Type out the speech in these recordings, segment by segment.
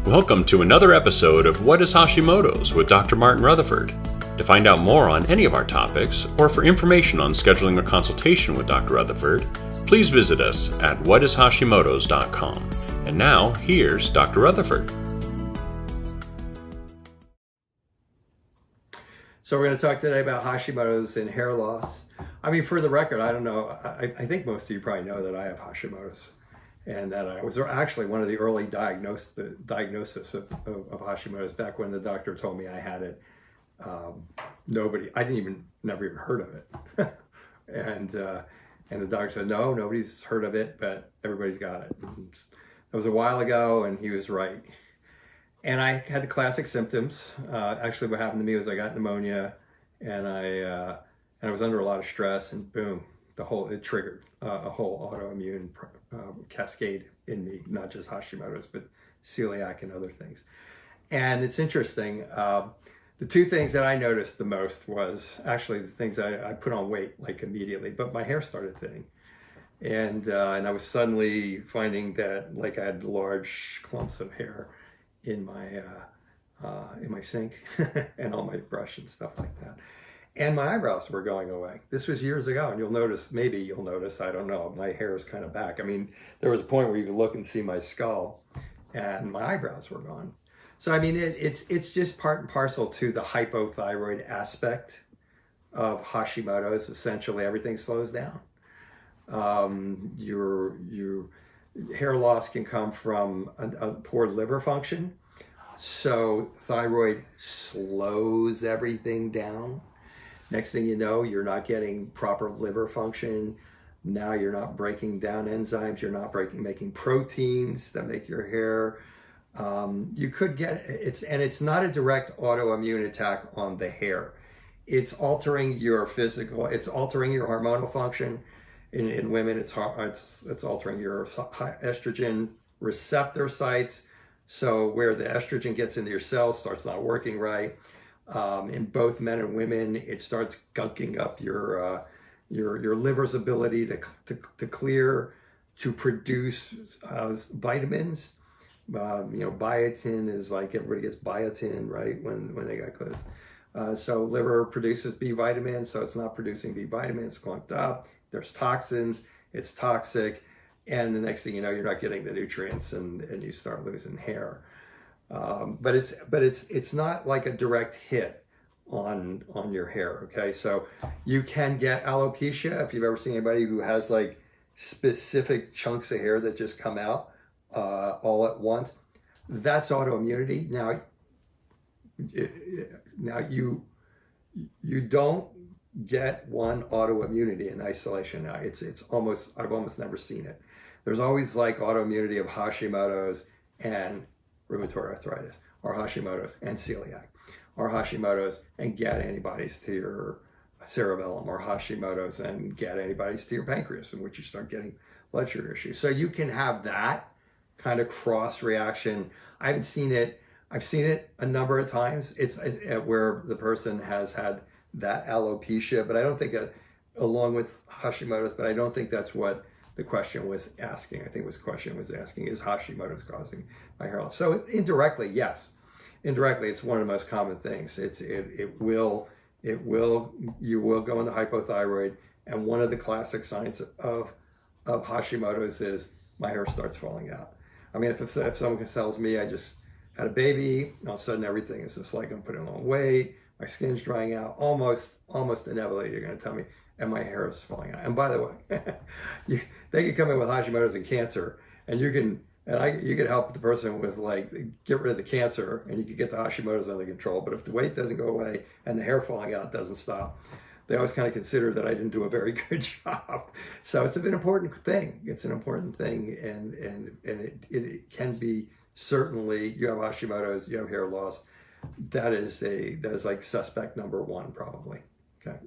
Welcome to another episode of What is Hashimoto's with Dr. Martin Rutherford. To find out more on any of our topics, or for information on scheduling a consultation with Dr. Rutherford, please visit us at whatishashimotos.com. And now, here's Dr. Rutherford. So we're going to talk today about Hashimoto's and hair loss. I mean, for the record, I don't know, I think most of you probably know that I have Hashimoto's, and that I was actually one of the early diagnosis of Hashimoto's. Back when the doctor told me I had it, never even heard of it. and the doctor said, no, nobody's heard of it, but everybody's got it. That was a while ago, and he was right. And I had the classic symptoms. Actually, what happened to me was I got pneumonia, and I was under a lot of stress, and boom, it triggered a whole autoimmune cascade in me, not just Hashimoto's, but celiac and other things. And it's interesting. The two things that I noticed the most was actually the things I put on weight like immediately, but my hair started thinning. And I was suddenly finding that like I had large clumps of hair in my sink and on my brush and stuff like that. And my eyebrows were going away. This was years ago, and maybe you'll notice, I don't know, my hair is kind of back. I mean, there was a point where you could look and see my skull, and my eyebrows were gone. So I mean, it's just part and parcel to the hypothyroid aspect of Hashimoto's. Essentially, everything slows down. Your hair loss can come from a poor liver function. So thyroid slows everything down. Next thing you know, you're not getting proper liver function. Now you're not breaking down enzymes. You're not making proteins that make your hair. You could get it's not a direct autoimmune attack on the hair. It's altering your it's altering your hormonal function. In women, it's altering your estrogen receptor sites. So where the estrogen gets into your cells starts not working right. In both men and women, it starts gunking up your liver's ability to clear, to produce vitamins. Biotin is like everybody gets biotin, right? When they got close. So liver produces B vitamins, so it's not producing B vitamins, it's clumped up. There's toxins, it's toxic, and the next thing you know, you're not getting the nutrients, and you start losing hair. But it's not like a direct hit on your hair. Okay, so you can get alopecia if you've ever seen anybody who has like specific chunks of hair that just come out all at once. That's autoimmunity. Now you don't get one autoimmunity in isolation. Now I've almost never seen it. There's always like autoimmunity of Hashimoto's and rheumatoid arthritis, or Hashimoto's and celiac, or Hashimoto's and get antibodies to your cerebellum, or Hashimoto's and get antibodies to your pancreas, in which you start getting blood sugar issues. So you can have that kind of cross reaction. I've seen it a number of times. It's where the person has had that alopecia, but I don't think along with Hashimoto's, but I don't think that's what the question was asking. I think the question was asking, is Hashimoto's causing my hair loss? So indirectly, yes. Indirectly, it's one of the most common things. You will go into hypothyroid, and one of the classic signs of Hashimoto's is my hair starts falling out. I mean, if someone tells me I just had a baby, all of a sudden everything is just like I'm putting on weight, my skin's drying out, almost inevitably you're going to tell me, and my hair is falling out. And by the way, they can come in with Hashimoto's and cancer, and you can help the person with like get rid of the cancer, and you can get the Hashimoto's under control. But if the weight doesn't go away and the hair falling out doesn't stop, they always kind of consider that I didn't do a very good job. So it's an important thing. It's an important thing, and it can be, certainly you have Hashimoto's, you have hair loss. That is like suspect number one, probably. Okay.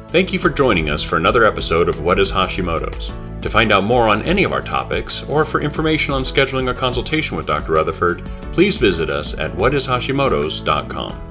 Thank you for joining us for another episode of What is Hashimoto's. To find out more on any of our topics, or for information on scheduling a consultation with Dr. Rutherford, please visit us at whatishashimotos.com.